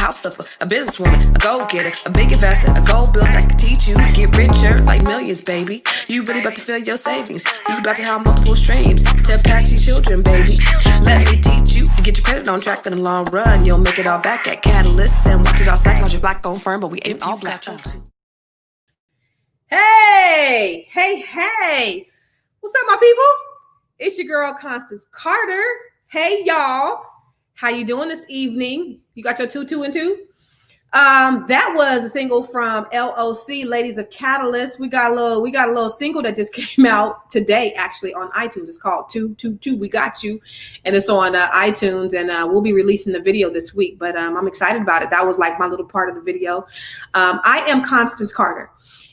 house flipper, a businesswoman, a go-getter, a big investor, a goal builder that can teach you to get richer like millions, baby. You really about to fill your savings. You about to have multiple streams to pass your children, baby. Let me teach you to get your credit on track in the long run. You'll make it all back at Catalyst and watch it all psychology black on firm, but we ain't all black. Hey, what's up, my people? It's your girl Constance Carter. Hey, y'all, how you doing this evening? You got your 2, 2, and 2? That was a single from LOC, Ladies of Catalyst. We got a little single that just came out today, actually, on iTunes. It's called 2, 2, 2. We Got You, and it's on iTunes, and we'll be releasing the video this week. But I'm excited about it. That was like my little part of the video. I am Constance Carter.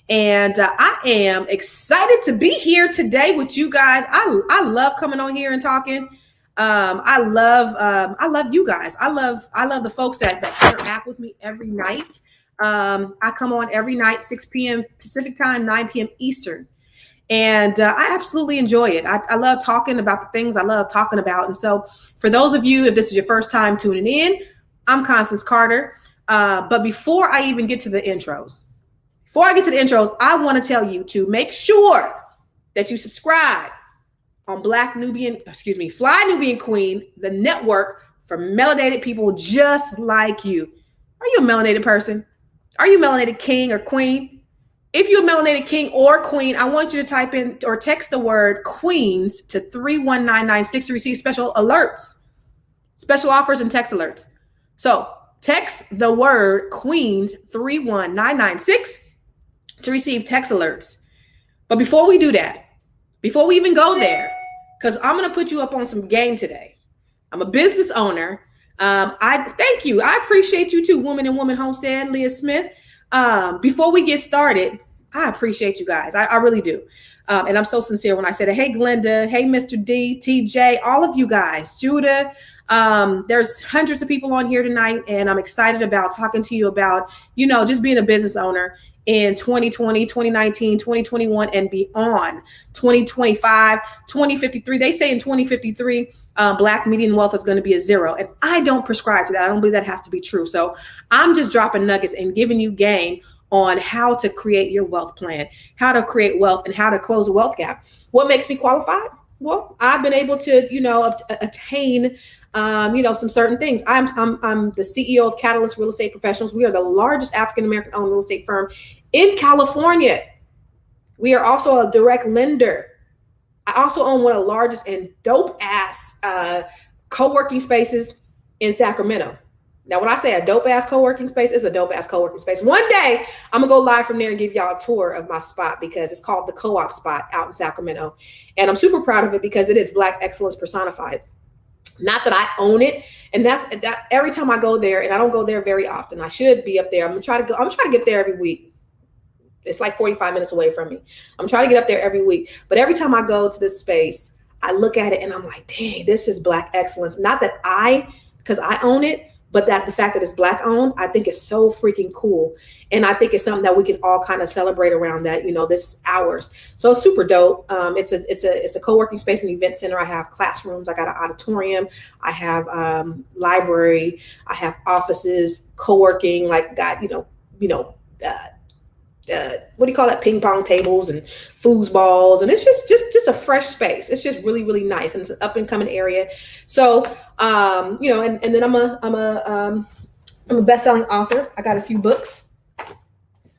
And I am excited to be here today with you guys. I love coming on here and talking. I love you guys. I love the folks that interact with me every night. I come on every night, 6 p.m. Pacific time, 9 p.m. Eastern. And I absolutely enjoy it. I love talking about the things I love talking about. And so for those of you, if this is your first time tuning in, I'm Constance Carter. But before I even get to the intros, I want to tell you to make sure that you subscribe on Fly Nubian Queen, the network for melanated people just like you. Are you a melanated person? Are you a melanated king or queen? If you're a melanated king or queen, I want you to type in or text the word queens to 31996 to receive special alerts, special offers and text alerts. So text the word queens 31996 to receive text alerts. But before we do that, before we even go there, because I'm going to put you up on some game today. I'm a business owner. I thank you. I appreciate you too, Woman and Woman Homestead, Leah Smith. Before we get started, I appreciate you guys. I really do. And I'm so sincere when I say that. Hey, Glenda. Hey, Mr. D, TJ, all of you guys, Judah. There's hundreds of people on here tonight, and I'm excited about talking to you about, just being a business owner in 2020, 2019, 2021, and beyond. 2025, 2053. They say in 2053, Black median wealth is going to be a 0. And I don't prescribe to that. I don't believe that has to be true. So I'm just dropping nuggets and giving you game on how to create your wealth plan, how to create wealth, and how to close a wealth gap. What makes me qualified? Well, I've been able to, attain some certain things. I'm the CEO of Catalyst Real Estate Professionals. We are the largest African-American owned real estate firm in California. We are also a direct lender. I also own one of the largest and dope ass co-working spaces in Sacramento. Now, when I say a dope ass co-working space, it's a dope ass co-working space. One day I'm gonna go live from there and give y'all a tour of my spot, because it's called the Co-op Spot out in Sacramento. And I'm super proud of it because it is Black excellence personified. Not that I own it. And that's that. Every time I go there, and I don't go there very often, I should be up there. I'm trying to get there every week. It's like 45 minutes away from me. I'm trying to get up there every week. But every time I go to this space, I look at it and I'm like, dang, this is Black excellence. Not that because I own it, but that the fact that it's Black owned, I think is so freaking cool. And I think it's something that we can all kind of celebrate around that, this is ours. So it's super dope. It's a co-working space and event center. I have classrooms. I got an auditorium. I have library. I have offices, co-working, like got, what do you call that? Ping pong tables and foosballs. And it's just a fresh space. It's just really, really nice. And it's an up and coming area. So, and then I'm a best-selling author. I got a few books.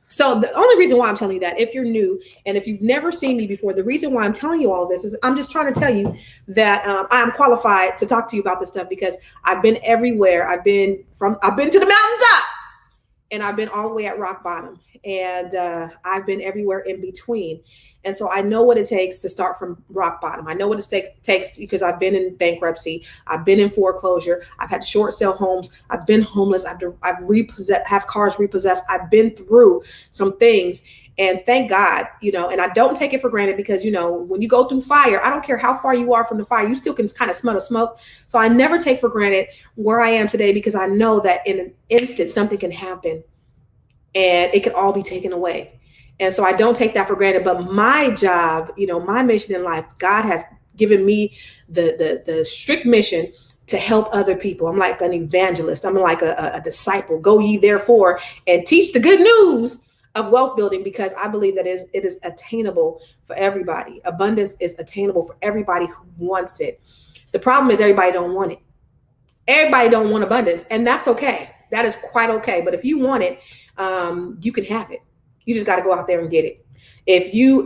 So the only reason why I'm telling you that, if you're new and if you've never seen me before, the reason why I'm telling you all of this is I'm just trying to tell you that I'm qualified to talk to you about this stuff, because I've been everywhere. I've been to the mountaintop, and I've been all the way at rock bottom, and I've been everywhere in between. And so I know what it takes to start from rock bottom. I know what it takes because I've been in bankruptcy. I've been in foreclosure. I've had short sale homes. I've been homeless. Have cars repossessed. I've been through some things. And thank God, and I don't take it for granted, because, when you go through fire, I don't care how far you are from the fire, you still can kind of smell the smoke. So I never take for granted where I am today, because I know that in an instant, something can happen and it could all be taken away. And so I don't take that for granted. But my job, my mission in life, God has given me the strict mission to help other people. I'm like an evangelist. I'm like a disciple. Go ye therefore and teach the good news of wealth building, because I believe that it is attainable for everybody. Abundance is attainable for everybody who wants it. The problem is everybody don't want it. Everybody don't want abundance, and that's okay. That is quite okay. But if you want it, you can have it. You just got to go out there and get it. If you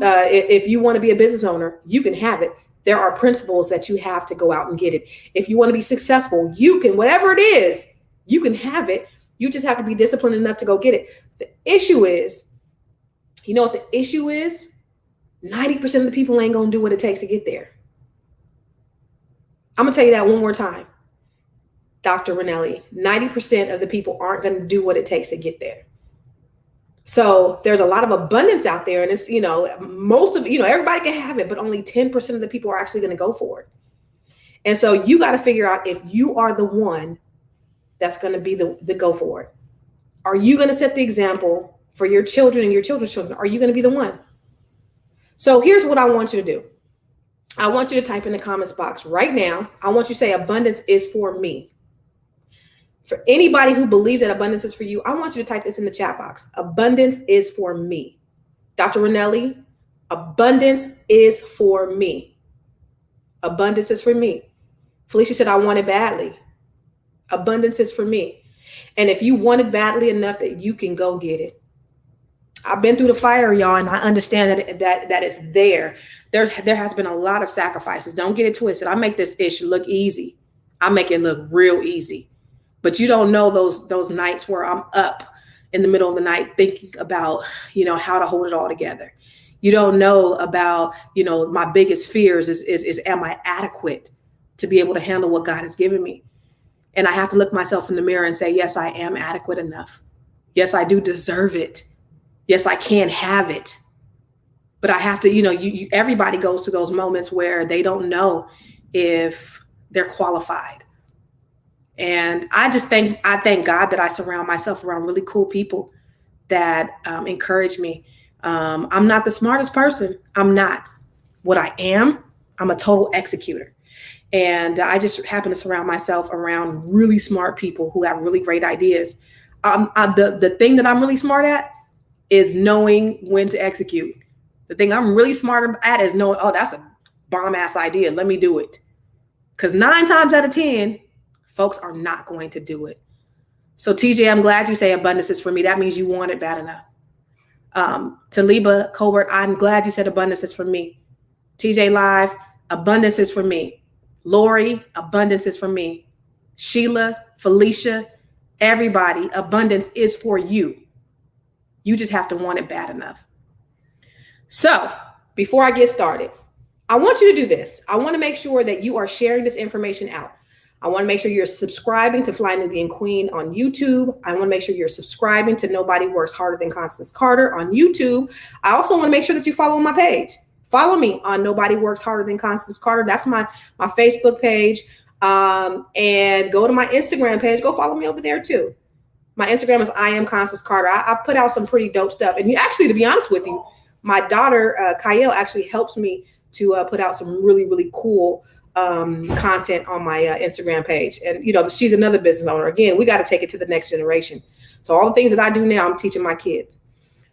want to be a business owner, you can have it. There are principles that you have to go out and get it. If you want to be successful, you can, whatever it is, you can have it. You just have to be disciplined enough to go get it. The issue is, you know what the issue is? 90% of the people ain't going to do what it takes to get there. I'm going to tell you that one more time. Dr. Ranelli, 90% of the people aren't going to do what it takes to get there. So there's a lot of abundance out there, and it's, most of, everybody can have it, but only 10% of the people are actually going to go for it. And so you got to figure out if you are the one that's going to be the go for it. Are you going to set the example for your children and your children's children? Are you going to be the one? So here's what I want you to do. I want you to type in the comments box right now. I want you to say abundance is for me. For anybody who believes that abundance is for you, I want you to type this in the chat box. Abundance is for me. Dr. Ranelli, abundance is for me. Abundance is for me. Felicia said, I want it badly. Abundance is for me. And if you want it badly enough that you can go get it. I've been through the fire, y'all, and I understand that it's there. There has been a lot of sacrifices. Don't get it twisted. I make this issue look easy. I make it look real easy. But you don't know those nights where I'm up in the middle of the night thinking about, how to hold it all together. You don't know about, my biggest fears is am I adequate to be able to handle what God has given me? And I have to look myself in the mirror and say, yes, I am adequate enough. Yes, I do deserve it. Yes, I can have it. But I have to, everybody goes through those moments where they don't know if they're qualified. And I thank God that I surround myself around really cool people that encourage me. I'm not the smartest person. I'm not. What I am, I'm a total executor. And I just happen to surround myself around really smart people who have really great ideas. The thing that I'm really smart at is knowing when to execute. The thing I'm really smart at is knowing, oh, that's a bomb ass idea. Let me do it. Because 9 times out of 10, folks are not going to do it. So TJ, I'm glad you say abundance is for me. That means you want it bad enough. Taliba Colbert, I'm glad you said abundance is for me. TJ Live, abundance is for me. Lori, abundance is for me. Sheila, Felicia, everybody, abundance is for you. You just have to want it bad enough. So before I get started, I want you to do this. I want to make sure that you are sharing this information out. I want to make sure you're subscribing to Fly Nubian Queen on YouTube. I want to make sure you're subscribing to Nobody Works Harder Than Constance Carter on YouTube. I also want to make sure that you follow my page. Follow me on Nobody Works Harder Than Constance Carter. That's my Facebook page. And go to my Instagram page. Go follow me over there too. My Instagram is I am Constance Carter. I put out some pretty dope stuff. And to be honest with you, my daughter, Kyle, actually helps me to put out some really, really cool content on my Instagram page. And, she's another business owner. Again, we got to take it to the next generation. So all the things that I do now, I'm teaching my kids.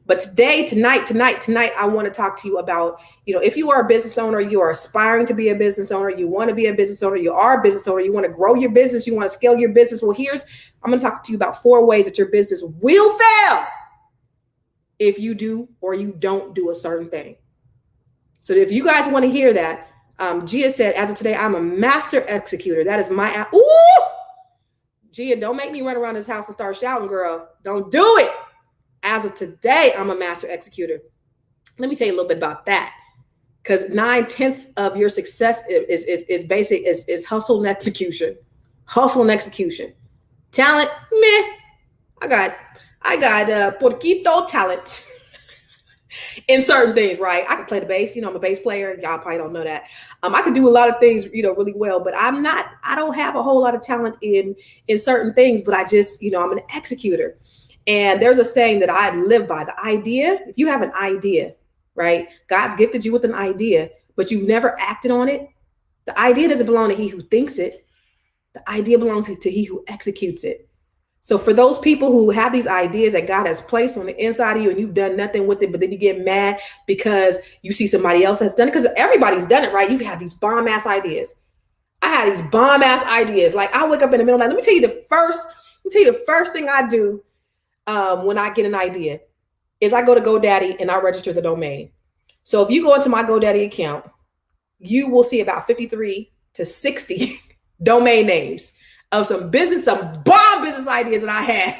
But tonight, I want to talk to you about, if you are a business owner, you are aspiring to be a business owner, you want to be a business owner, you are a business owner, you want to grow your business, you want to scale your business. Well, I'm going to talk to you about 4 ways that your business will fail if you do or you don't do a certain thing. So if you guys want to hear that, Gia said, as of today, I'm a master executor. That is my, ooh, Gia, don't make me run around this house and start shouting, girl. Don't do it. As of today, I'm a master executor. Let me tell you a little bit about that. Because 9/10 of your success is hustle and execution. Hustle and execution. Talent, meh. I got poquito talent in certain things, right? I can play the bass. I'm a bass player. Y'all probably don't know that. I can do a lot of things, really well, but I don't have a whole lot of talent in certain things, but I'm an executor. And there's a saying that I live by. The idea, if you have an idea, right? God's gifted you with an idea, but you've never acted on it. The idea doesn't belong to he who thinks it. The idea belongs to he who executes it. So for those people who have these ideas that God has placed on the inside of you and you've done nothing with it, but then you get mad because you see somebody else has done it, because everybody's done it, right? You've had these bomb ass ideas. I had these bomb ass ideas. Like I wake up in the middle of the night. Let me tell you the first thing I do when I get an idea is I go to GoDaddy and I register the domain. So if you go into my GoDaddy account, you will see about 53 to 60 domain names of some bomb business ideas that I had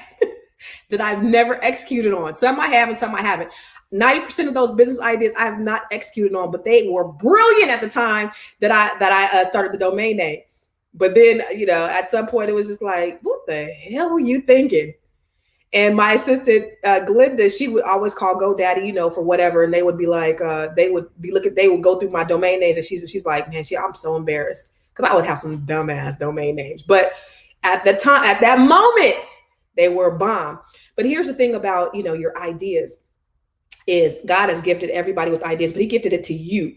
that I've never executed on. Some I have and some I haven't. 90% of those business ideas I have not executed on, but they were brilliant at the time that I started the domain name. But then, at some point it was just like, what the hell were you thinking? And my assistant, Glinda, she would always call GoDaddy, for whatever. And they would be like, they would go through my domain names. And she's like, man, I'm so embarrassed because I would have some dumbass domain names. But at that moment, they were a bomb. But here's the thing about, your ideas is God has gifted everybody with ideas, but he gifted it to you.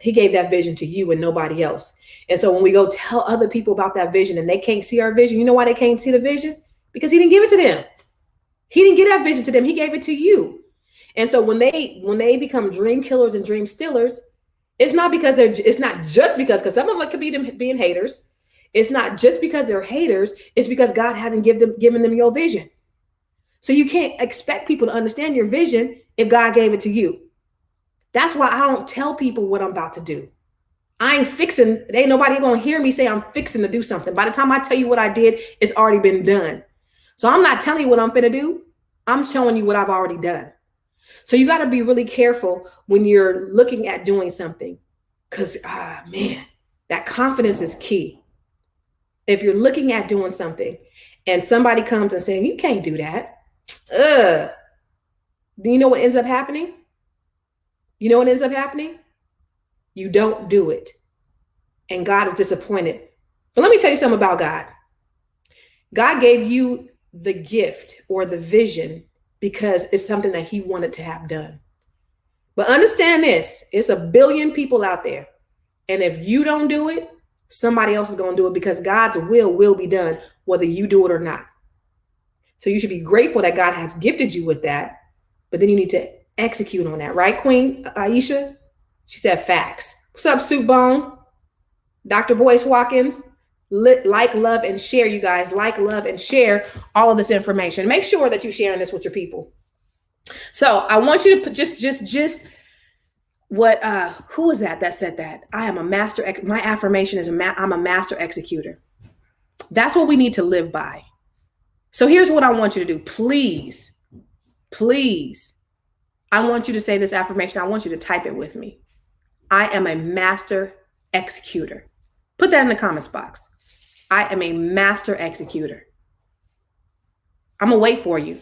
He gave that vision to you and nobody else. And so when we go tell other people about that vision and they can't see our vision, you know why they can't see the vision? Because he didn't give it to them. He didn't give that vision to them. He gave it to you. And so when they become dream killers and dream stealers, it's not just because some of it could be them being haters. It's not just because they're haters. It's because God hasn't given them your vision. So you can't expect people to understand your vision if God gave it to you. That's why I don't tell people what I'm about to do. Ain't nobody gonna hear me say I'm fixing to do something. By the time I tell you what I did, it's already been done. So I'm not telling you what I'm finna do. I'm showing you what I've already done. So you got to be really careful when you're looking at doing something, because, man, that confidence is key. If you're looking at doing something and somebody comes and saying, you can't do that. Do you know what ends up happening? You don't do it. And God is disappointed. But let me tell you something about God. God gave you the gift or the vision because it's something that he wanted to have done. But understand this, it's a billion people out there. And if you don't do it, somebody else is going to do it, because God's will be done, whether you do it or not. So you should be grateful that God has gifted you with that, but then you need to execute on that. Right, Queen Aisha? She said facts. What's up, Soup Bone? Dr. Boyce Watkins? Like, love, and share, you guys. Like, love, and share all of this information. Make sure that you're sharing this with your people. So I want you to put just what, who was that said that? I am a master. My affirmation is I'm a master executor. That's what we need to live by. So here's what I want you to do. Please, I want you to say this affirmation. I want you to type it with me. I am a master executor. Put that in the comments box. I am a master executor. I'm going to wait for you.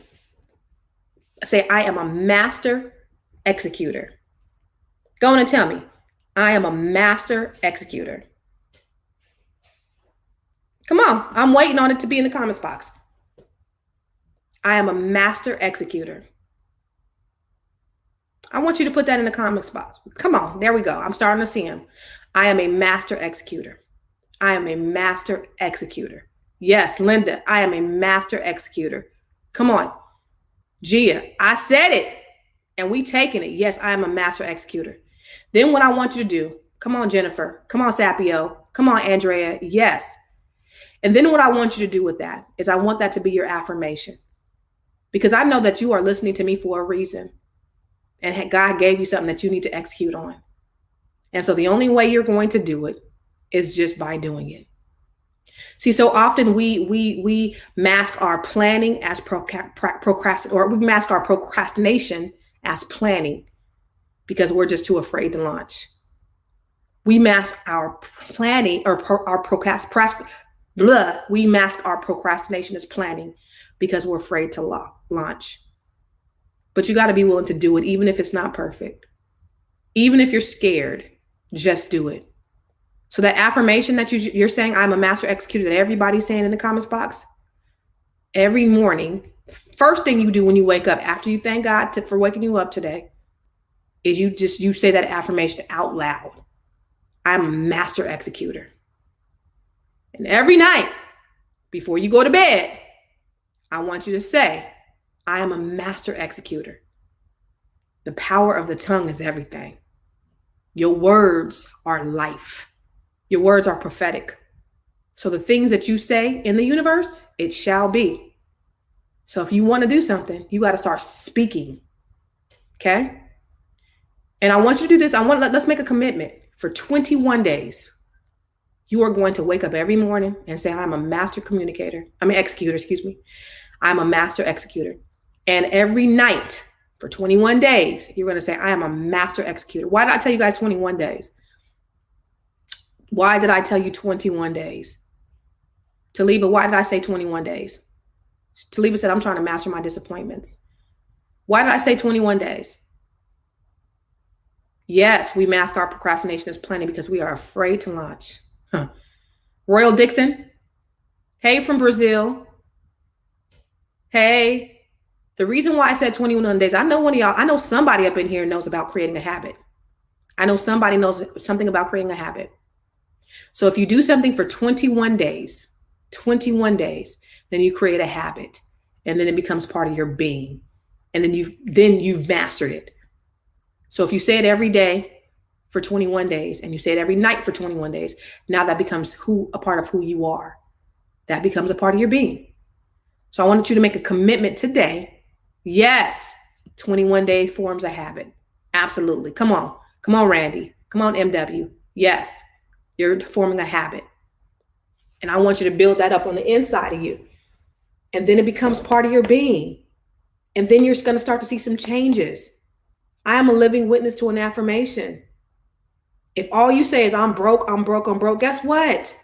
Say, I am a master executor. Go on and tell me, I am a master executor. Come on. I'm waiting on it to be in the comments box. I am a master executor. I want you to put that in the comments box. Come on. There we go. I'm starting to see him. I am a master executor. I am a master executor. Yes, Linda, I am a master executor. Come on. Gia, I said it and we taking it. Yes, I am a master executor. Then what I want you to do, come on, Jennifer. Come on, Sapio. Come on, Andrea. Yes. And then what I want you to do with that is I want that to be your affirmation, because I know that you are listening to me for a reason. And God gave you something that you need to execute on. And so the only way you're going to do it is just by doing it. See, so often we mask our planning as we mask our procrastination as planning because we're just too afraid to launch. We mask our planning or we mask our procrastination as planning because we're afraid to launch. But you got to be willing to do it, even if it's not perfect. Even if you're scared, just do it. So that affirmation that you're saying, I'm a master executor, that everybody's saying in the comments box, every morning, first thing you do when you wake up, after you thank God for waking you up today, is you say that affirmation out loud. I'm a master executor. And every night before you go to bed, I want you to say, I am a master executor. The power of the tongue is everything. Your words are life. Your words are prophetic. So the things that you say in the universe, it shall be. So if you want to do something, you got to start speaking. Okay? And I want you to do this. Let's make a commitment for 21 days. You are going to wake up every morning and say, I'm a master executor, excuse me. I'm a master executor. And every night for 21 days, you're going to say, I am a master executor. Why did I tell you guys 21 days? Why did I tell you 21 days? Taliba, why did I say 21 days? Taliba said, I'm trying to master my disappointments. Why did I say 21 days? Yes, we mask our procrastination as planning because we are afraid to launch. Royal Dixon, hey from Brazil. Hey, the reason why I said 21 days, I know somebody up in here knows about creating a habit. I know somebody knows something about creating a habit. So if you do something for 21 days, then you create a habit, and then it becomes part of your being. And then you've mastered it. So if you say it every day for 21 days and you say it every night for 21 days, now that becomes a part of who you are. That becomes a part of your being. So I wanted you to make a commitment today. Yes, 21 days forms a habit. Absolutely. Come on, Randy. Come on, MW. Yes, you're forming a habit. And I want you to build that up on the inside of you. And then it becomes part of your being. And then you're going to start to see some changes. I am a living witness to an affirmation. If all you say is I'm broke, guess what?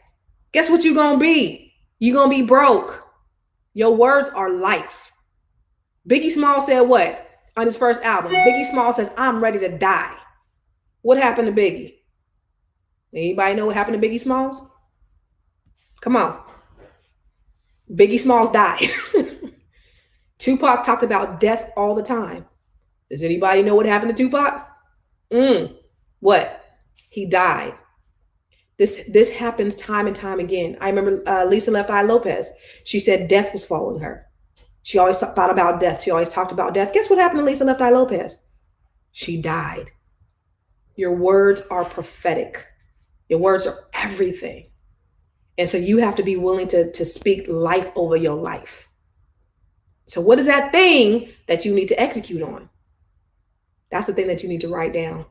Guess what you're going to be? You're going to be broke. Your words are life. Biggie Smalls said what on his first album? Biggie Smalls says, I'm ready to die. What happened to Biggie? Anybody know what happened to Biggie Smalls? Come on. Biggie Smalls died. Tupac talked about death all the time. Does anybody know what happened to Tupac? What? He died. This happens time and time again. I remember Lisa Left Eye Lopez. She said death was following her. She always thought about death. She always talked about death. Guess what happened to Lisa Left Eye Lopez? She died. Your words are prophetic. Your words are everything. And so you have to be willing to speak life over your life. So what is that thing that you need to execute on? That's the thing that you need to write down.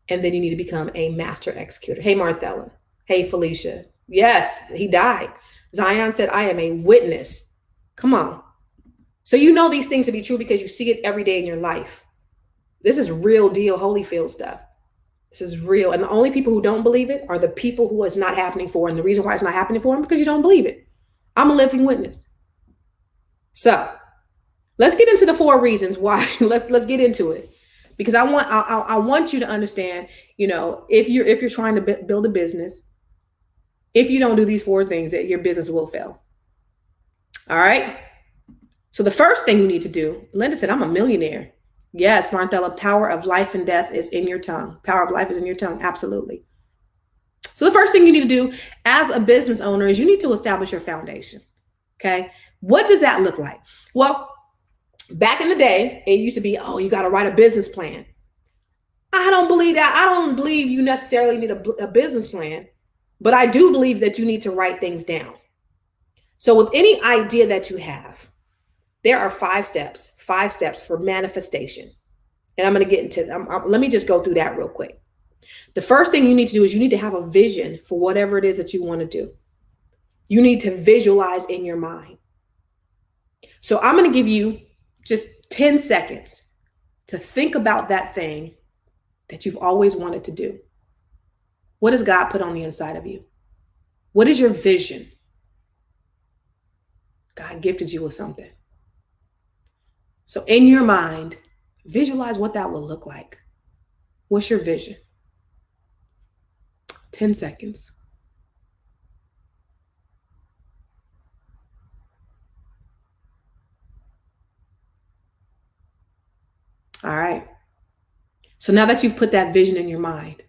And then you need to become a master executor. Hey, Marthella. Hey, Felicia. Yes, he died. Zion said, I am a witness. Come on. So you know these things to be true because you see it every day in your life. This is real deal Holyfield stuff. This is real. And the only people who don't believe it are the people who it's not happening for. And the reason why it's not happening for them, because you don't believe it. I'm a living witness. So let's get into the 4 reasons why. Let's get into it. Because I want you to understand, if you're trying to build a business, if you don't do these 4 things, that your business will fail. All right. So the first thing you need to do, Linda said, I'm a millionaire. Yes, Martella, power of life and death is in your tongue. Power of life is in your tongue. Absolutely. So the first thing you need to do as a business owner is you need to establish your foundation. Okay. What does that look like? Well, back in the day, it used to be, you got to write a business plan. I don't believe that. I don't believe you necessarily need a business plan, but I do believe that you need to write things down. So with any idea that you have, there are 5 steps for manifestation. And I'm going to get into them. Let me just go through that real quick. The first thing you need to do is you need to have a vision for whatever it is that you want to do. You need to visualize in your mind. So I'm going to give you just 10 seconds to think about that thing that you've always wanted to do. What has God put on the inside of you? What is your vision? God gifted you with something. So in your mind, visualize what that will look like. What's your vision? 10 seconds. All right. So now that you've put that vision in your mind,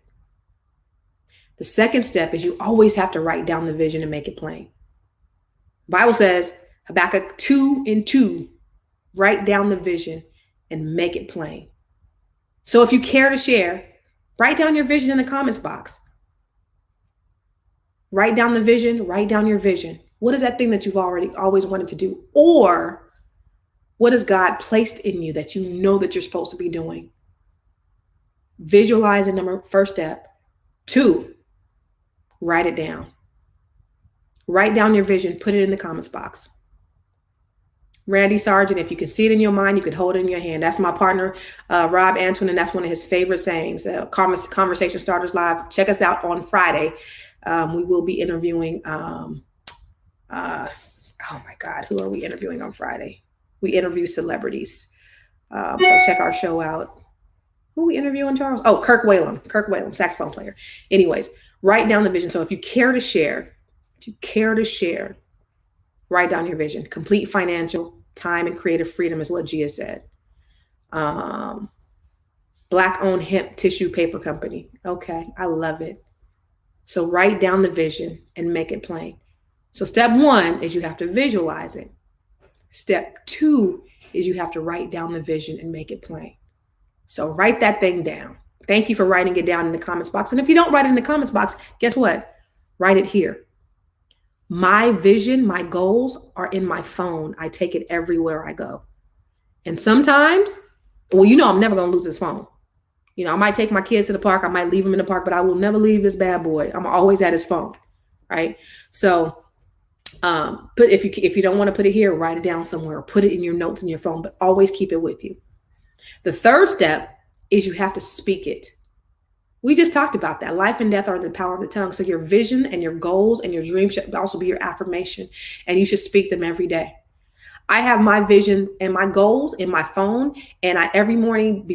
The second step is you always have to write down the vision and make it plain. The Bible says, Habakkuk 2:2, write down the vision and make it plain. So if you care to share, write down your vision in the comments box. Write down the vision, write down your vision. What is that thing that you've always wanted to do? Or what has God placed in you that you know that you're supposed to be doing? Visualize the first step. 2, write it down. Write down your vision, put it in the comments box. Randy Sargent, if you can see it in your mind, you could hold it in your hand. That's my partner, Rob Antoine, and that's one of his favorite sayings. Conversation Starters Live. Check us out on Friday. We will be interviewing, oh my God, who are we interviewing on Friday? We interview celebrities. So check our show out. Who are we interviewing, Charles? Oh, Kirk Whalum, saxophone player. Anyways, write down the vision. So if you care to share, write down your vision. Complete financial, time, and creative freedom is what Gia said. Black-owned hemp tissue paper company. Okay, I love it. So write down the vision and make it plain. So step 1 is you have to visualize it. Step 2 is you have to write down the vision and make it plain. So write that thing down. Thank you for writing it down in the comments box. And if you don't write it in the comments box, guess what? Write it here. My vision, my goals are in my phone. I take it everywhere I go. And sometimes, well, I'm never going to lose this phone. I might take my kids to the park. I might leave them in the park, but I will never leave this bad boy. I'm always at his phone, right? So if you don't want to put it here, write it down somewhere or put it in your notes in your phone, but always keep it with you. The third step is you have to speak it. We just talked about that. Life and death are the power of the tongue. So your vision and your goals and your dreams should also be your affirmation, and you should speak them every day. I have my vision and my goals in my phone, and every morning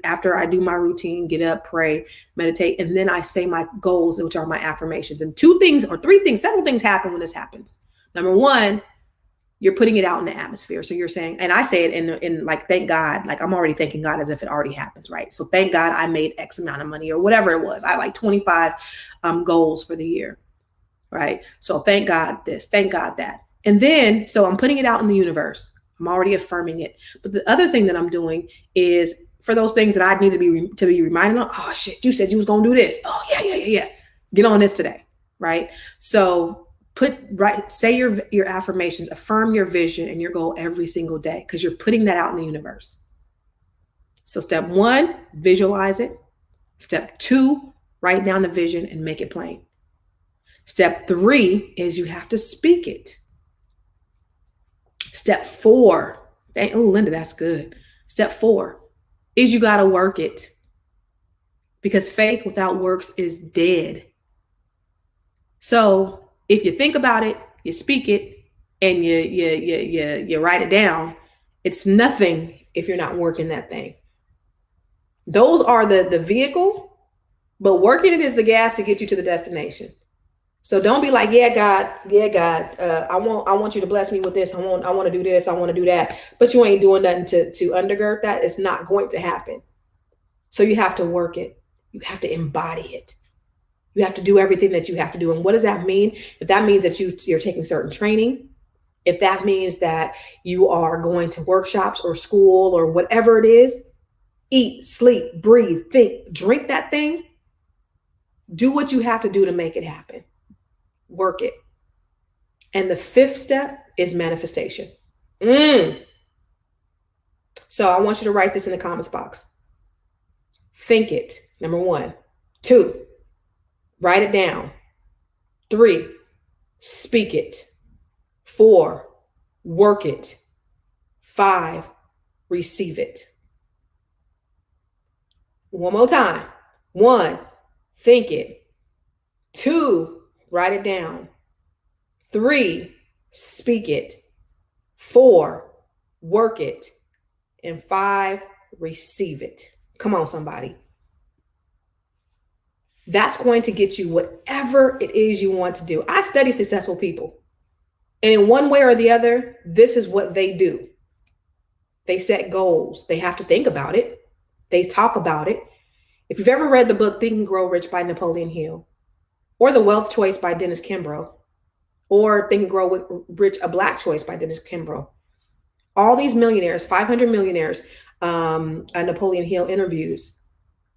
after I do my routine, get up, pray, meditate, and then I say my goals, which are my affirmations. And several things happen when this happens. Number 1, you're putting it out in the atmosphere. So you're saying, and I say it in like, thank God, like I'm already thanking God as if it already happens, right? So thank God I made X amount of money or whatever it was. I had like 25 goals for the year, right? So thank God this, thank God that. And then, so I'm putting it out in the universe. I'm already affirming it. But the other thing that I'm doing is for those things that I need to be reminded of. Oh shit, you said you was going to do this. Oh yeah. Get on this today, right? So say your affirmations, affirm your vision and your goal every single day because you're putting that out in the universe. So step 1, visualize it. Step 2, write down the vision and make it plain. Step 3 is you have to speak it. Step 4, oh, Linda, that's good. Step 4 is you got to work it because faith without works is dead. So if you think about it, you speak it, and you write it down, it's nothing if you're not working that thing. Those are the vehicle, but working it is the gas to get you to the destination. So don't be like, yeah, God, I want you to bless me with this. I want to do this. I want to do that. But you ain't doing nothing to undergird that. It's not going to happen. So you have to work it. You have to embody it. You have to do everything that you have to do. And what does that mean? If that means that you're taking certain training, if that means that you are going to workshops or school or whatever it is, eat, sleep, breathe, think, drink that thing. Do what you have to do to make it happen. Work it. And the 5th step is manifestation. So I want you to write this in the comments box. Think it, number 1. 2, write it down. 3, speak it. 4, work it. 5, receive it. One more time. 1, think it. 2, write it down. 3, speak it. 4, work it. And 5, receive it. Come on, somebody. That's going to get you whatever it is you want to do. I study successful people. And in one way or the other, this is what they do. They set goals. They have to think about it. They talk about it. If you've ever read the book Think and Grow Rich by Napoleon Hill, or The Wealth Choice by Dennis Kimbro, or Think and Grow Rich, A Black Choice by Dennis Kimbro. All these millionaires, 500 millionaires, Napoleon Hill interviews,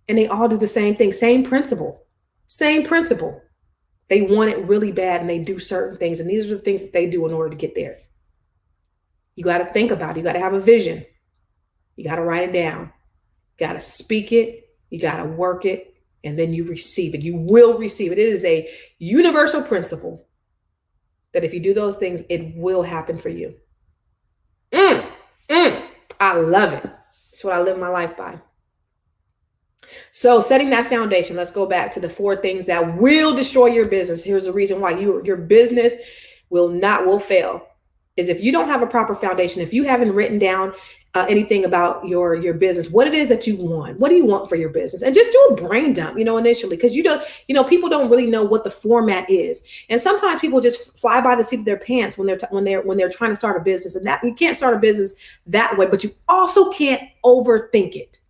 and they all do the same thing, same principle. They want it really bad and they do certain things. And these are the things that they do in order to get there. You got to think about it. You got to have a vision. You got to write it down. You got to speak it. You got to work it. And then you receive it. You will receive it. It is a universal principle that if you do those things, it will happen for you. I love it. It's what I live my life by. So setting that foundation, let's go back to the 4 things that will destroy your business. Here's the reason why your business will fail. Is if you don't have a proper foundation, if you haven't written down anything about your business, what it is that you want, what do you want for your business, and just do a brain dump, initially, because people don't really know what the format is, and sometimes people just fly by the seat of their pants when they're trying to start a business, and that you can't start a business that way, but you also can't overthink it,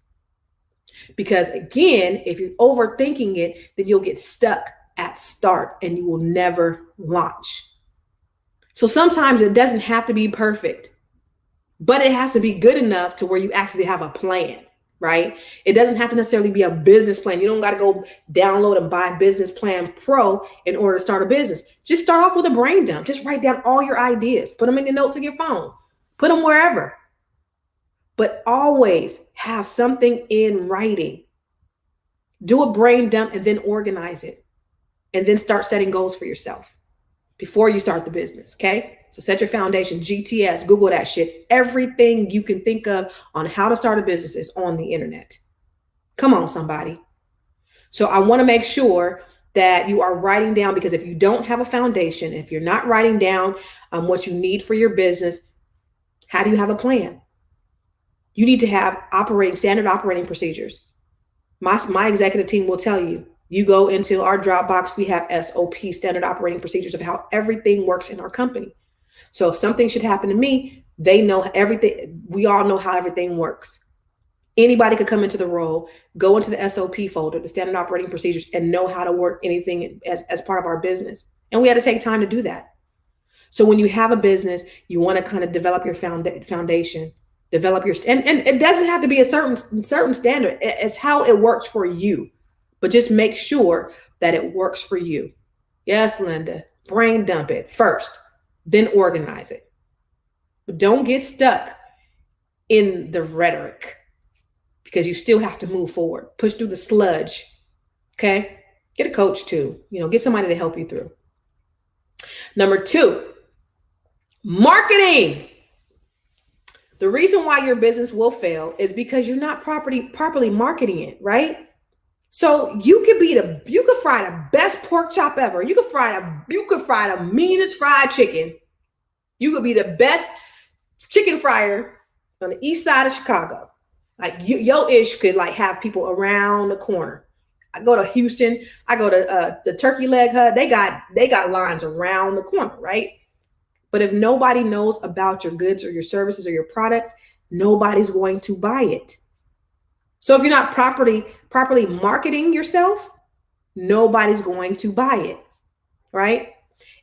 because again, if you're overthinking it, then you'll get stuck at start and you will never launch. So sometimes it doesn't have to be perfect, but it has to be good enough to where you actually have a plan, right? It doesn't have to necessarily be a business plan. You don't got to go download and buy Business Plan Pro in order to start a business. Just start off with a brain dump. Just write down all your ideas. Put them in the notes of your phone. Put them wherever. But always have something in writing. Do a brain dump and then organize it. And then start setting goals for yourself before you start the business, okay? So set your foundation, GTS, Google that shit. Everything you can think of on how to start a business is on the internet. Come on, somebody. So I want to make sure that you are writing down, because if you don't have a foundation, if you're not writing down what you need for your business, how do you have a plan? You need to have standard operating procedures. My executive team will tell you. You go into our Dropbox, we have SOP, standard operating procedures, of how everything works in our company. So if something should happen to me, they know everything. We all know how everything works. Anybody could come into the role, go into the SOP folder, the standard operating procedures, and know how to work anything as part of our business. And we had to take time to do that. So when you have a business, you want to kind of develop your foundation, develop your, and it doesn't have to be a certain standard. It's how it works for you. But just make sure that it works for you. Yes, Linda, brain dump it first, then organize it. But don't get stuck in the rhetoric, because you still have to move forward. Push through the sludge, okay? Get a coach too. Get somebody to help you through. Number 2, marketing. The reason why your business will fail is because you're not properly marketing it, right? So you could fry the best pork chop ever. You could fry the meanest fried chicken. You could be the best chicken fryer on the east side of Chicago. Like your ish could have people around the corner. I go to Houston. I go to the Turkey Leg Hut. They got lines around the corner, right? But if nobody knows about your goods or your services or your products, nobody's going to buy it. So if you're not properly marketing yourself, nobody's going to buy it, right?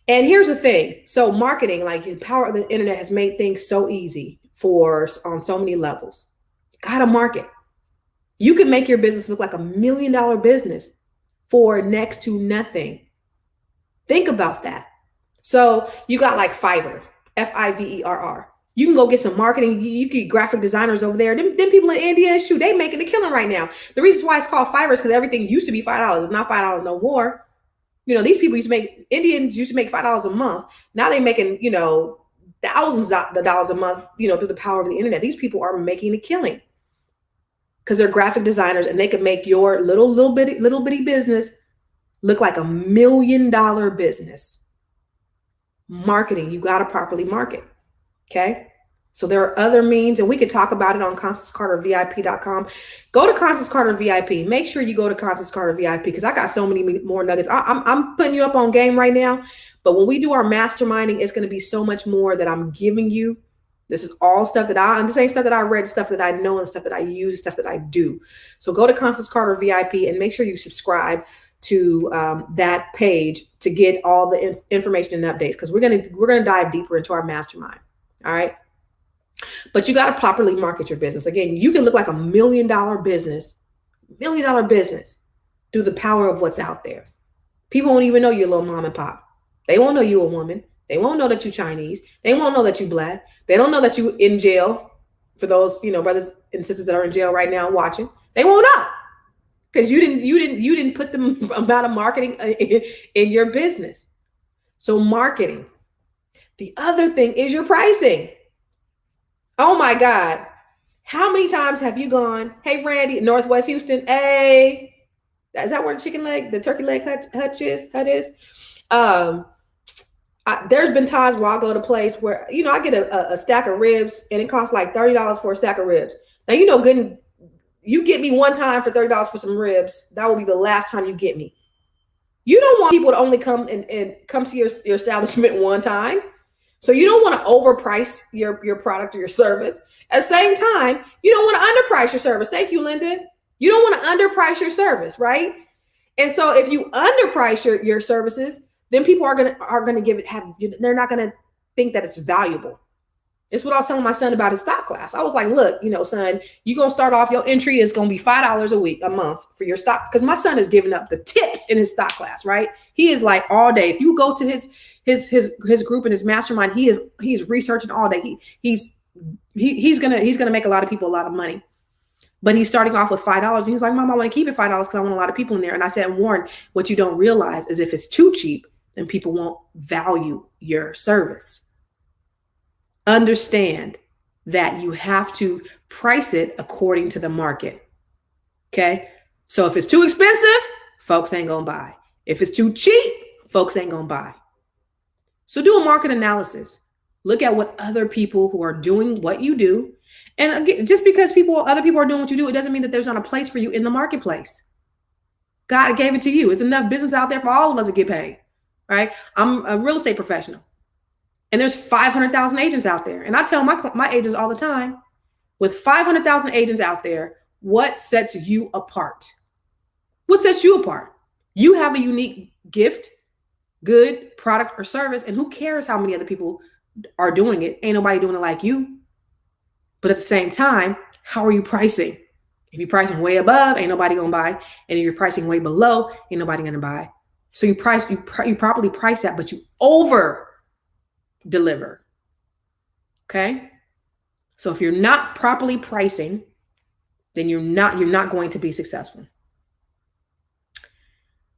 And here's the thing. So marketing, the power of the internet has made things so easy on so many levels. Gotta market. You can make your business look like $1 million business for next to nothing. Think about that. So you got Fiverr, Fiverr. You can go get some marketing. You get graphic designers over there. Them people in India, shoot, they making a killing right now. The reason why it's called Fiverr is because everything used to be $5. It's not $5 no more. These people Indians used to make $5 a month. Now they're making, thousands of dollars a month, through the power of the internet. These people are making a killing because they're graphic designers, and they can make your little bitty business look like $1 million business. Marketing, you got to properly market. Okay. So there are other means, and we could talk about it on ConstanceCarterVIP.com. Go to Constance Carter VIP. Make sure you go to Constance Carter VIP, because I got so many more nuggets. I'm putting you up on game right now, but when we do our masterminding, it's going to be so much more that I'm giving you. This is all stuff this ain't stuff that I read, stuff that I know, and stuff that I use, stuff that I do. So go to Constance Carter VIP and make sure you subscribe to that page to get all the information and updates, because we're gonna dive deeper into our mastermind. All right. But you got to properly market your business. Again, you can look like $1 million business through the power of what's out there. People won't even know you're a little mom and pop. They won't know you're a woman. They won't know that you're Chinese. They won't know that you're Black. They don't know that you're in jail. For those, brothers and sisters that are in jail right now watching, they won't know, because you didn't put the amount of marketing in your business. So marketing. The other thing is your pricing. Oh my God. How many times have you gone, hey, Randy, Northwest Houston, hey, is that where the turkey leg hut is? There's been times where I'll go to a place where, I get a stack of ribs and it costs like $30 for a stack of ribs. Now, you get me one time for $30 for some ribs, that will be the last time you get me. You don't want people to only come and come to your establishment one time. So you don't want to overprice your product or your service. At the same time, you don't want to underprice your service. Thank you, Linda. You don't want to underprice your service, right? And so if you underprice your services, then people are gonna they're not gonna think that it's valuable. It's what I was telling my son about his stock class. I was like, look, son, you're going to start off, your entry is going to be $5 a month for your stock. Because my son is giving up the tips in his stock class, right? He is like all day. If you go to his group and his mastermind, he's researching all day. He's gonna make a lot of people a lot of money. But he's starting off with $5. And he's like, Mom, I want to keep it $5 because I want a lot of people in there. And I said, Warren, what you don't realize is if it's too cheap, then people won't value your service. Understand that you have to price it according to the market. Okay. So if it's too expensive, folks ain't going to buy. If it's too cheap, folks ain't going to buy. So do a market analysis. Look at what other people who are doing what you do. And again, just because other people are doing what you do, it doesn't mean that there's not a place for you in the marketplace. God gave it to you. It's enough business out there for all of us to get paid. Right. I'm a real estate professional. And there's 500,000 agents out there. And I tell my agents all the time, with 500,000 agents out there, what sets you apart? What sets you apart? You have a unique gift, good product or service, and who cares how many other people are doing it? Ain't nobody doing it like you. But at the same time, how are you pricing? If you're pricing way above, ain't nobody gonna buy. And if you're pricing way below, ain't nobody gonna buy. So you properly price that, but you over deliver. Okay. So if you're not properly pricing, then you're not going to be successful.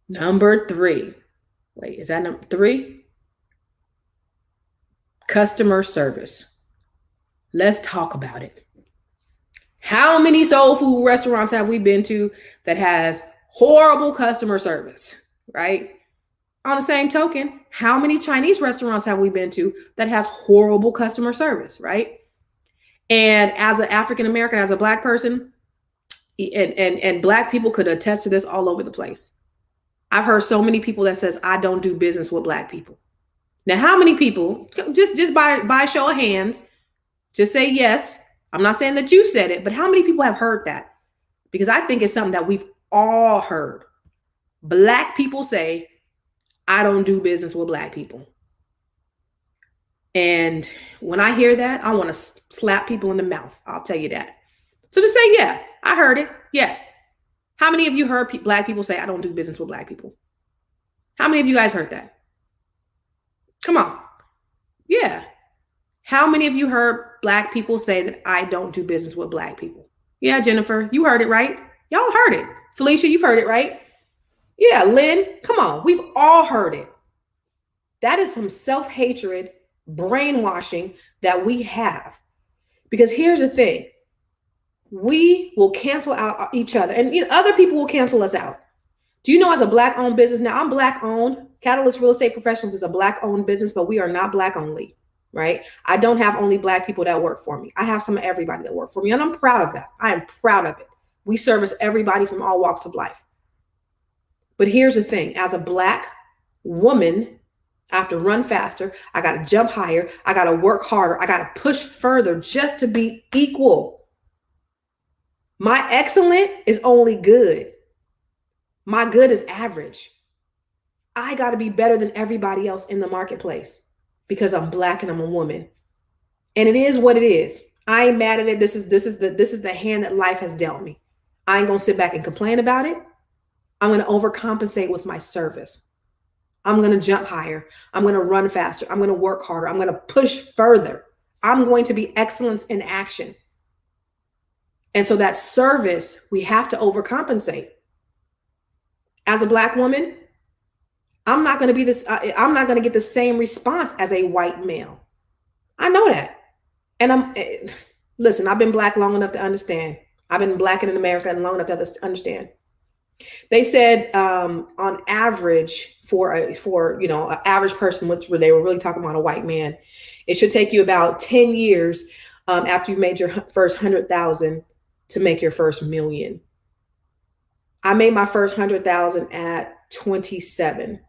Number 3. Wait, is that number 3? Customer service. Let's talk about it. How many soul food restaurants have we been to that has horrible customer service, right? On the same token, how many Chinese restaurants have we been to that has horrible customer service, right? And as an African American, as a Black person, and Black people could attest to this all over the place. I've heard so many people that says, I don't do business with Black people. Now, how many people, just by show of hands, just say yes. I'm not saying that you said it, but how many people have heard that? Because I think it's something that we've all heard. Black people say, I don't do business with Black people. And when I hear that, I want to slap people in the mouth. I'll tell you that. So just say, yeah, I heard it. Yes. How many of you heard Black people say, I don't do business with Black people? How many of you guys heard that? Come on. Yeah. How many of you heard Black people say that I don't do business with Black people? Yeah, Jennifer, you heard it, right? Y'all heard it. Felicia, you've heard it, right? Yeah, Lynn, come on. We've all heard it. That is some self-hatred, brainwashing that we have. Because here's the thing. We will cancel out each other, and other people will cancel us out. Do you know, as a Black-owned business, now I'm Black-owned. Catalyst Real Estate Professionals is a Black-owned business, but we are not Black only, right? I don't have only Black people that work for me. I have some of everybody that work for me, and I'm proud of that. I am proud of it. We service everybody from all walks of life. But here's the thing. As a Black woman, I have to run faster. I got to jump higher. I got to work harder. I got to push further just to be equal. My excellent is only good. My good is average. I got to be better than everybody else in the marketplace because I'm Black and I'm a woman. And it is what it is. I ain't mad at it. This is the hand that life has dealt me. I ain't gonna sit back and complain about it. I'm gonna overcompensate with my service. I'm gonna jump higher. I'm gonna run faster. I'm gonna work harder. I'm gonna push further. I'm going to be excellence in action. And so that service, we have to overcompensate. As a Black woman, I'm not gonna be this. I'm not gonna get the same response as a white male. I know that. And listen, I've been Black long enough to understand. I've been Black in America long enough to understand. They said on average for an average person, which they were really talking about a white man, it should take you about 10 years after you've made your first 100,000 to make your first million. I made my first 100,000 at 27.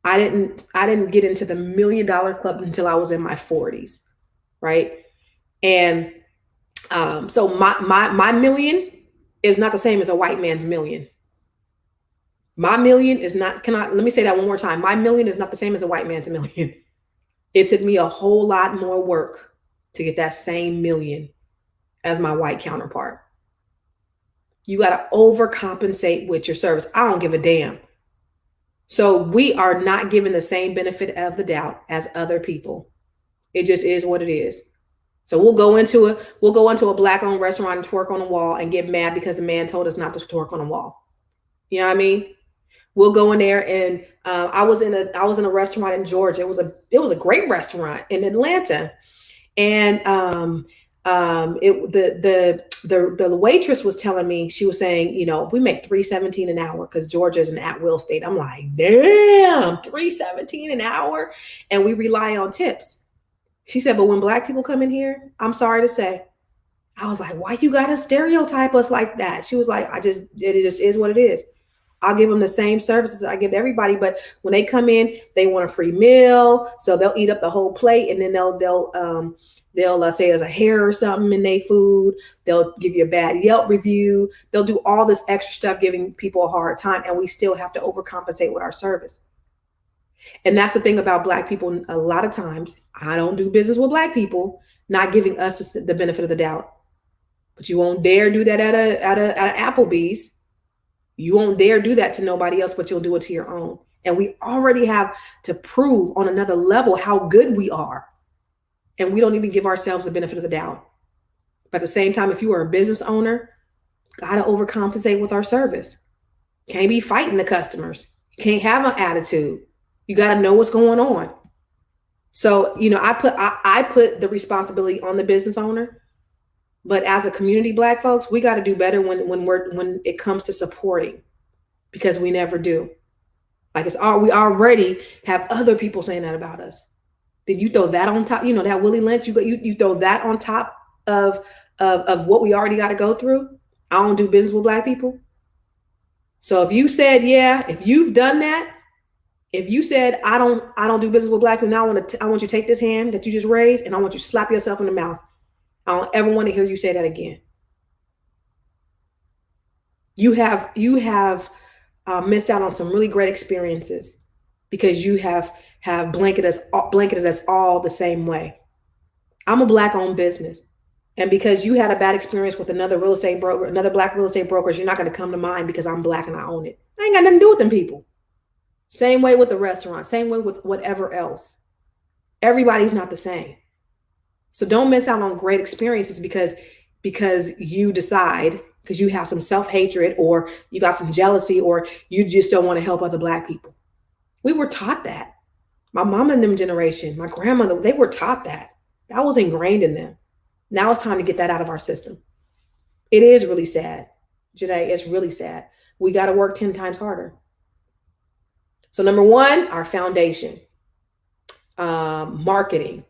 I didn't get into the $1 million club until I was in my 40s, right? And so my million is not the same as a white man's million. My million is not, let me say that one more time. My million is not the same as a white man's million. It took me a whole lot more work to get that same million as my white counterpart. You got to overcompensate with your service. I don't give a damn. So we are not given the same benefit of the doubt as other people. It just is what it is. So we'll go into a Black-owned restaurant and twerk on the wall and get mad because the man told us not to twerk on the wall. You know what I mean? We'll go in there and I was in a restaurant in Georgia. It was a great restaurant in Atlanta, and the waitress was telling me, she was saying, we make $3.17 an hour because Georgia is an at-will state. I'm like, damn, $3.17 an hour, and we rely on tips. She said, but when Black people come in here, I'm sorry to say, I was like, why you gotta stereotype us like that? She was like, it just is what it is. I'll give them the same services I give everybody, but when they come in, they want a free meal, so they'll eat up the whole plate, and then they'll say there's a hair or something in their food. They'll give you a bad Yelp review. They'll do all this extra stuff, giving people a hard time, and we still have to overcompensate with our service. And that's the thing about Black people. A lot of times, I don't do business with Black people not giving us the benefit of the doubt. But you won't dare do that at a Applebee's. You won't dare do that to nobody else, but you'll do it to your own. And we already have to prove on another level how good we are. And we don't even give ourselves the benefit of the doubt. But at the same time, if you are a business owner, gotta overcompensate with our service. Can't be fighting the customers. You can't have an attitude. You gotta know what's going on. So, I put the responsibility on the business owner. But as a community, Black folks, we got to do better when it comes to supporting, because we never do. Like we already have other people saying that about us. Then you throw that on top, that Willie Lynch. You throw that on top of what we already got to go through. I don't do business with Black people. So if you said, if you've done that, if you said I don't do business with Black people, now I want you to take this hand that you just raised, and I want you to slap yourself in the mouth. I don't ever want to hear you say that again. You have missed out on some really great experiences because you have blanketed us all the same way. I'm a Black-owned business, and because you had a bad experience with another Black real estate broker, you're not going to come to mine because I'm Black and I own it. I ain't got nothing to do with them people. Same way with the restaurant. Same way with whatever else. Everybody's not the same. So don't miss out on great experiences because you decide, because you have some self-hatred, or you got some jealousy, or you just don't want to help other Black people. We were taught that. My mama and them generation, my grandmother, they were taught that. That was ingrained in them. Now it's time to get that out of our system. It is really sad, Janae. It's really sad. We got to work 10 times harder. So number one, our foundation, marketing,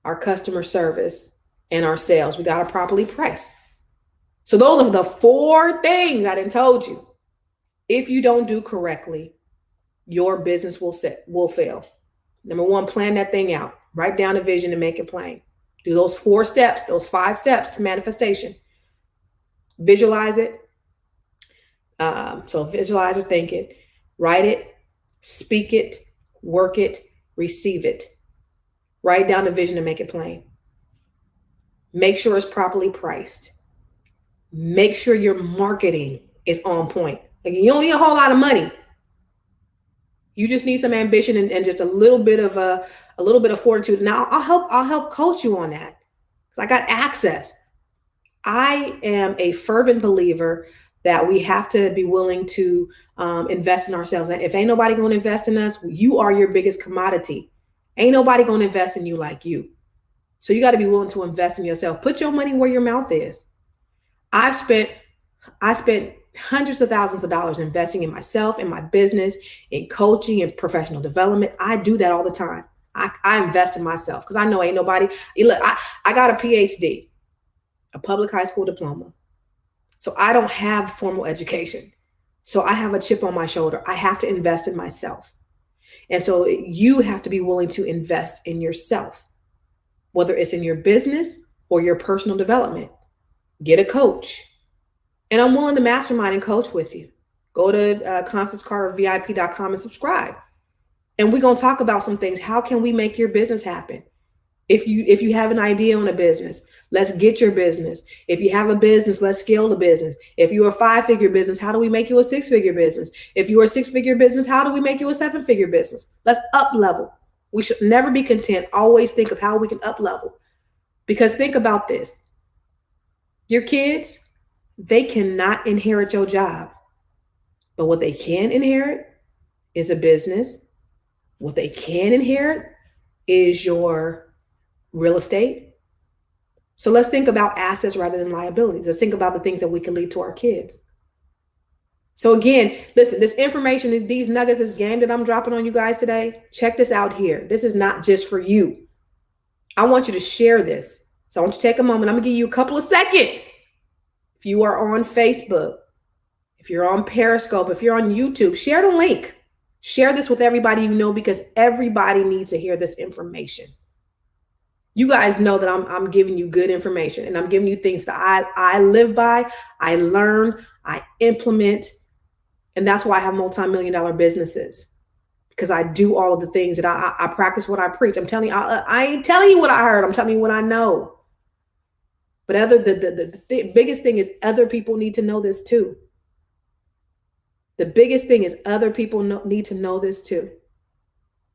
our customer service, and our sales. We got to properly price. So those are the 4 things I done told you. If you don't do correctly, your business will fail. Number one, plan that thing out. Write down a vision and make it plain. Do those 4 steps, those 5 steps to manifestation. Visualize it. So visualize or think it, write it, speak it, work it, receive it. Write down the vision and make it plain. Make sure it's properly priced. Make sure your marketing is on point. Like, you don't need a whole lot of money. You just need some ambition and just a little bit of fortitude. Now I'll help coach you on that because I got access. I am a fervent believer that we have to be willing to invest in ourselves. And if ain't nobody going to invest in us, you are your biggest commodity. Ain't nobody going to invest in you like you. So you got to be willing to invest in yourself. Put your money where your mouth is. I spent hundreds of thousands of dollars investing in myself, in my business, in coaching and professional development. I do that all the time. I invest in myself because I know ain't nobody. Look, I got a PhD, a public high school diploma. So I don't have formal education. So I have a chip on my shoulder. I have to invest in myself. And so you have to be willing to invest in yourself, whether it's in your business or your personal development. Get a coach. And I'm willing to mastermind and coach with you. Go to ConstanceCarterVIP.com and subscribe. And we're going to talk about some things. How can we make your business happen? If you have an idea on a business, let's get your business. If you have a business, let's scale the business. If you're a 5-figure business, how do we make you a 6-figure business? If you're a 6-figure business, how do we make you a 7-figure business? Let's up level. We should never be content. Always think of how we can up level. Because think about this. Your kids, they cannot inherit your job. But what they can inherit is a business. What they can inherit is your real estate. So let's think about assets rather than liabilities. Let's think about the things that we can leave to our kids. So again, listen, this information, these nuggets, this game that I'm dropping on you guys today, check this out here. This is not just for you. I want you to share this. So I want you to take a moment. I'm going to give you a couple of seconds. If you are on Facebook, if you're on Periscope, if you're on YouTube, share the link. Share this with everybody you know because everybody needs to hear this information. You guys know that I'm giving you good information and I'm giving you things that I live by, I learn, I implement. And that's why I have multi-million-dollar businesses because I do all of the things that I practice what I preach. I'm telling you, I ain't telling you what I heard. I'm telling you what I know. But the biggest thing is other people need to know this too. The biggest thing is other people need to know this too.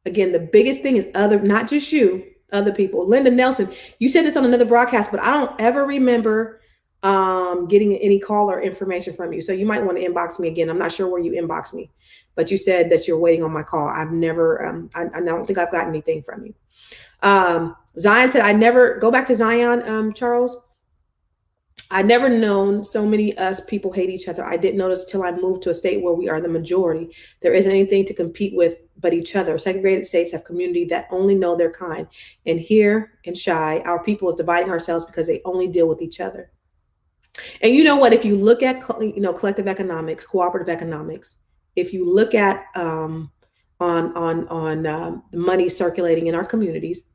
Again, the biggest thing is not just you, other people. Linda Nelson, you said this on another broadcast, but I don't ever remember getting any call or information from you. So you might want to inbox me again. I'm not sure where you inboxed me, but you said that you're waiting on my call. I've never, I don't think I've gotten anything from you. Zion said, go back to Zion, Charles. I never known so many us people hate each other. I didn't notice till I moved to a state where we are the majority. There isn't anything to compete with but each other. Segregated states have community that only know their kind. And here in Shy, our people is dividing ourselves because they only deal with each other. And you know what? If you look at collective economics, cooperative economics, if you look at the money circulating in our communities,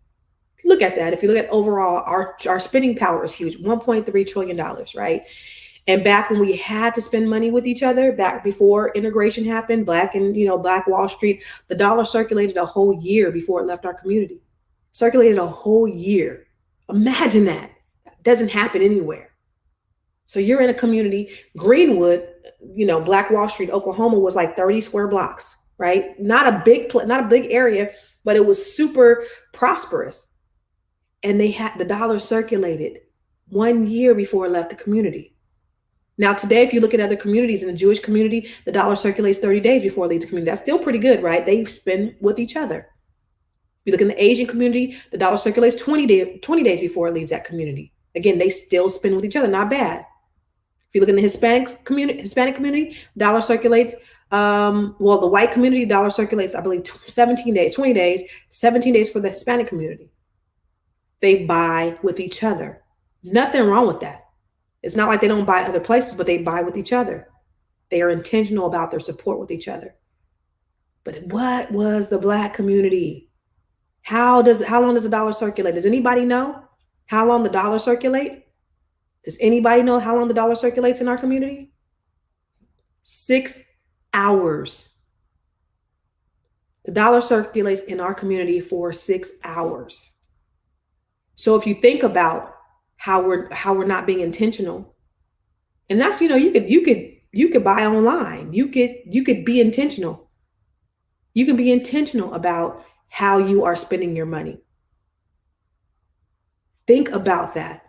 look at that. If you look at overall, our spending power is huge, $1.3 trillion, right? And back when we had to spend money with each other, back before integration happened, Black Wall Street, the dollar circulated a whole year before it left our community. Circulated a whole year. Imagine that. That doesn't happen anywhere. So you're in a community, Greenwood, Black Wall Street, Oklahoma was like 30 square blocks, right? Not a big area, but it was super prosperous. And they had the dollar circulated 1 year before it left the community. Now, today, if you look at other communities, in the Jewish community, the dollar circulates 30 days before it leaves the community. That's still pretty good, right? They spend with each other. If you look in the Asian community, the dollar circulates 20 days before it leaves that community. Again, they still spend with each other. Not bad. If you look in the Hispanic community, dollar circulates, the white community, dollar circulates, I believe, 20 days, 17 days for the Hispanic community. They buy with each other. Nothing wrong with that. It's not like they don't buy other places, but they buy with each other. They are intentional about their support with each other. But what was the Black community? How long does the dollar circulate? Does anybody know how long the dollar circulate? Does anybody know how long the dollar circulates in our community? 6 hours. The dollar circulates in our community for 6 hours. So if you think about how we're not being intentional, and that's, you could buy online. You could be intentional. You can be intentional about how you are spending your money. Think about that.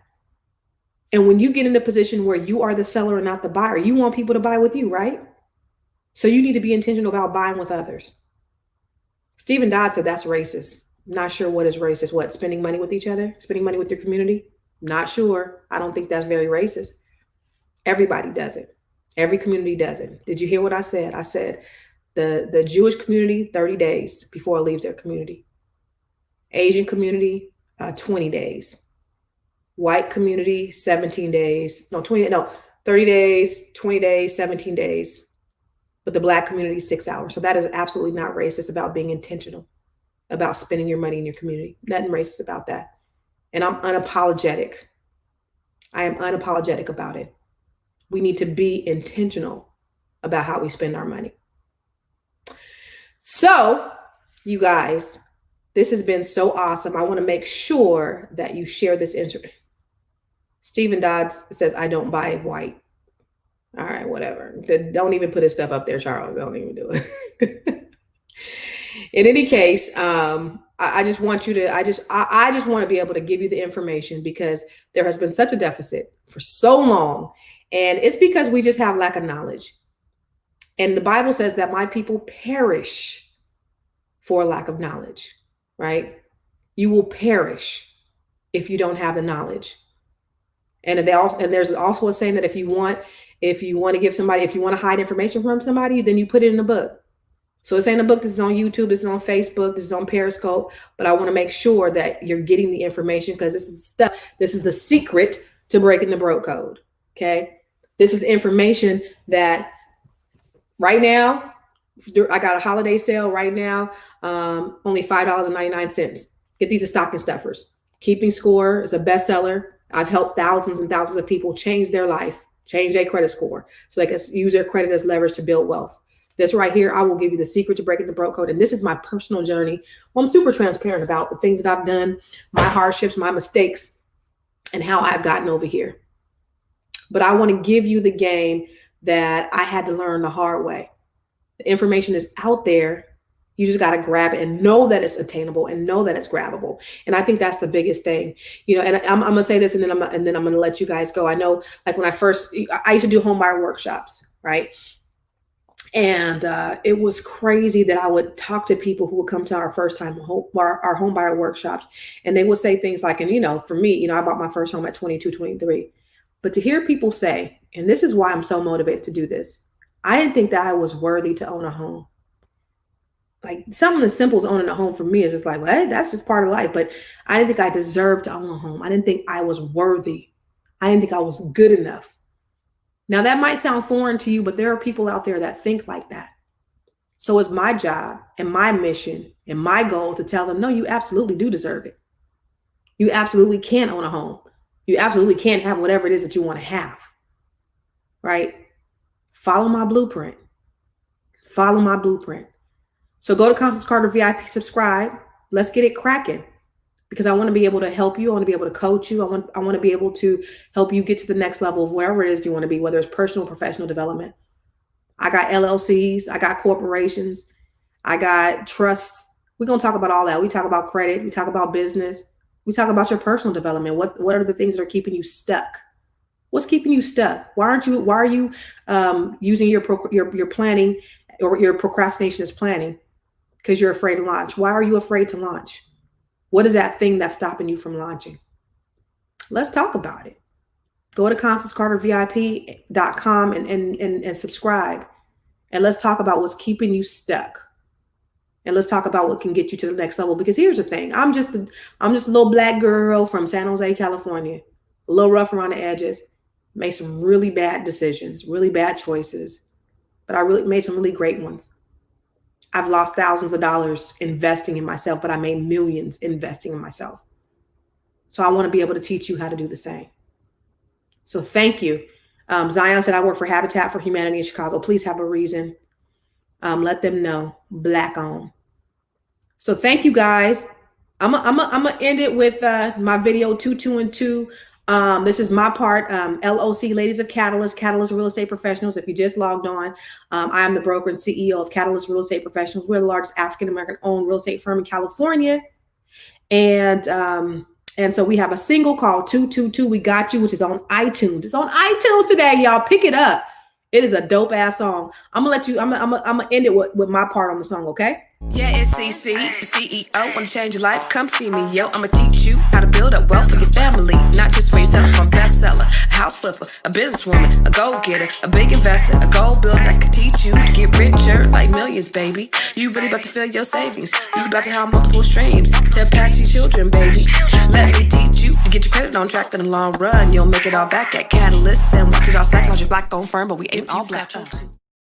And when you get in a position where you are the seller and not the buyer, you want people to buy with you, right? So you need to be intentional about buying with others. Stephen Dodd said that's racist. I'm not sure what is racist. What, spending money with each other? Spending money with your community? Not sure. I don't think that's very racist. Everybody does it. Every community does it. Did you hear what I said? I said the Jewish community, 30 days before it leaves their community. Asian community, 20 days. White community, 17 days. 30 days, 20 days, 17 days. But the Black community, 6 hours. So that is absolutely not racist about being intentional about spending your money in your community. Nothing racist about that. And I'm unapologetic. I am unapologetic about it. We need to be intentional about how we spend our money. So, you guys, this has been so awesome. I want to make sure that you share this Stephen Dodds says, I don't buy white. All right, whatever. Don't even put his stuff up there, Charles. Don't even do it. In any case, I just want you to, I just want to be able to give you the information because there has been such a deficit for so long. And it's because we just have lack of knowledge. And the Bible says that my people perish for lack of knowledge, right? You will perish if you don't have the knowledge. And there's also a saying that if you want to give somebody, if you want to hide information from somebody, then you put it in a book. So this ain't a book. This is on YouTube. This is on Facebook. This is on Periscope. But I want to make sure that you're getting the information because this is stuff. This is the secret to breaking the broke code. Okay. This is information that right now, I got a holiday sale right now. Only $5.99. Get these as stocking stuffers. Keeping Score is a bestseller. I've helped thousands and thousands of people change their life, change their credit score so they can use their credit as leverage to build wealth. This right here, I will give you the secret to breaking the broke code. And this is my personal journey. Well, I'm super transparent about the things that I've done, my hardships, my mistakes, and how I've gotten over here. But I want to give you the game that I had to learn the hard way. The information is out there. You just got to grab it and know that it's attainable and know that it's grabbable. And I think that's the biggest thing, and I'm going to say this and then I'm going to let you guys go. I know, like when I used to do home buyer workshops, right? And it was crazy that I would talk to people who would come to our first time our home buyer workshops. And they would say things like, and for me, I bought my first home at 22, 23. But to hear people say, and this is why I'm so motivated to do this, I didn't think that I was worthy to own a home. Like something as simple as owning a home for me is just like, well, that's just part of life. But I didn't think I deserved to own a home. I didn't think I was worthy. I didn't think I was good enough. Now that might sound foreign to you, but there are people out there that think like that. So it's my job and my mission and my goal to tell them, no, you absolutely do deserve it. You absolutely can own a home. You absolutely can have whatever it is that you want to have, right? Follow my blueprint. Follow my blueprint. So go to Constance Carter VIP, subscribe. Let's get it cracking because I want to be able to help you. I want to be able to coach you. I want to be able to help you get to the next level of wherever it is you want to be, whether it's personal or professional development. I got LLCs. I got corporations. I got trusts. We're going to talk about all that. We talk about credit. We talk about business. We talk about your personal development. What are the things that are keeping you stuck? What's keeping you stuck? Why are you using your planning or your procrastination as planning? Because you're afraid to launch. Why are you afraid to launch? What is that thing that's stopping you from launching? Let's talk about it. Go to ConstanceCarterVIP.com and subscribe. And let's talk about what's keeping you stuck. And let's talk about what can get you to the next level. Because here's the thing. I'm just a little black girl from San Jose, California. A little rough around the edges. Made some really bad decisions, really bad choices. But I really made some really great ones. I've lost thousands of dollars investing in myself, but I made millions investing in myself. So I want to be able to teach you how to do the same. So thank you. Zion said, I work for Habitat for Humanity in Chicago. Please have a reason. Let them know. Black on. So thank you guys. I'm gonna end it with my video 2, 2, and 2. This is my part. LOC, Ladies of Catalyst Real Estate Professionals. If you just logged on, I am the broker and CEO of Catalyst Real Estate Professionals. We're the largest African-American owned real estate firm in California. And so we have a single called 222 We Got You, which is on iTunes. It's on iTunes today, y'all. Pick it up. It is a dope ass song. I'm gonna end it with my part on the song, okay? Yeah, it's CC, CEO. Wanna change your life? Come see me, yo. I'ma teach you how to build up wealth for your family, not just for yourself. I'm a bestseller, a house flipper, a businesswoman, a go-getter, a big investor, a gold builder. I can teach you to get richer like millions, baby. You really about to fill your savings. You about to have multiple streams to pass your children, baby. Let me teach you to get your credit on track in the long run. You'll make it all back at Catalyst and watch it all psychology black on firm, but we ain't all black.